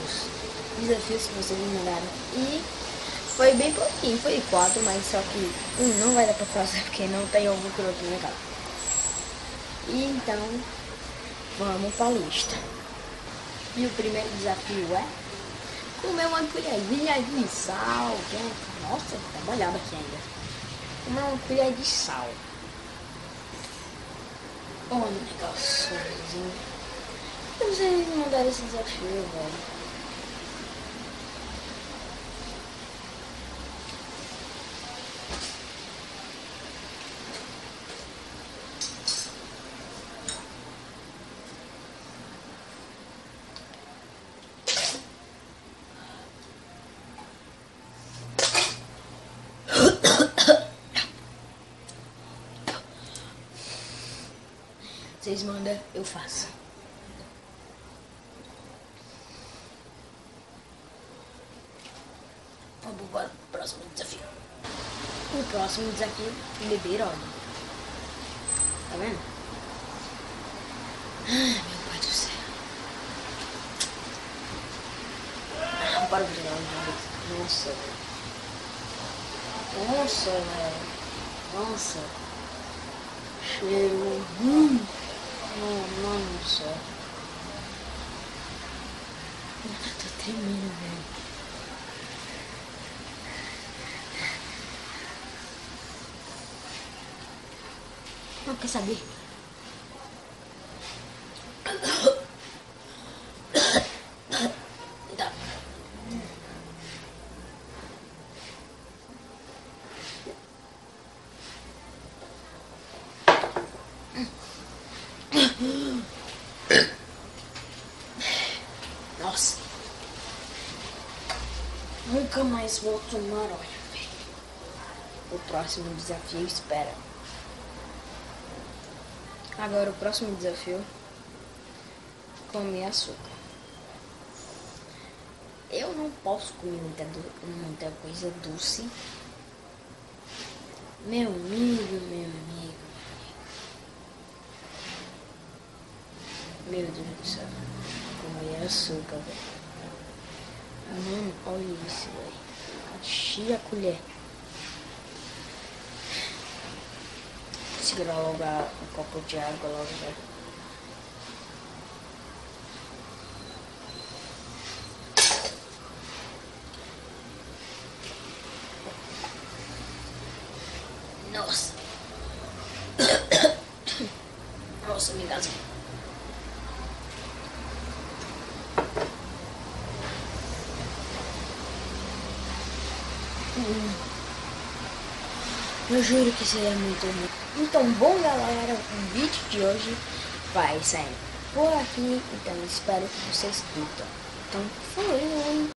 os desafios que vocês me mandaram. E foi bem pouquinho, foi 4, mas só que não vai dar pra fazer porque não tem ovo cru aqui na minha casa. E então, vamos pra lista. E o primeiro desafio é comer uma colherzinha de sal. Nossa, tá molhado aqui ainda. Comer uma colher de sal. Olha o negóciozinho. Vocês me mandaram esse desafio, velho. Vocês mandam, eu faço. Vamos para o próximo desafio. O próximo desafio é beber óleo. Tá vendo? Ai, meu pai do céu. Para de jogar uma vez. Nossa, velho. Nossa, velho. Nossa. Cheiro. Oh, mano do céu. Eu tô tremendo, velho. Não quer saber? Tá. Nossa. Nunca mais vou tomar óleo, velho. O próximo desafio espera. Agora o próximo desafio, comer açúcar. Eu não posso comer muita coisa doce. Meu amigo. Meu Deus do céu. Comer açúcar, velho. Mano, olha isso, velho. Enchi a colher. Segurar logo um copo de água logo, velho. Nossa. Nossa, me engasguei. Eu juro que seria muito ruim. Então, bom, galera, o vídeo de hoje vai sair por aqui. Então, espero que vocês curtam. Então, foi.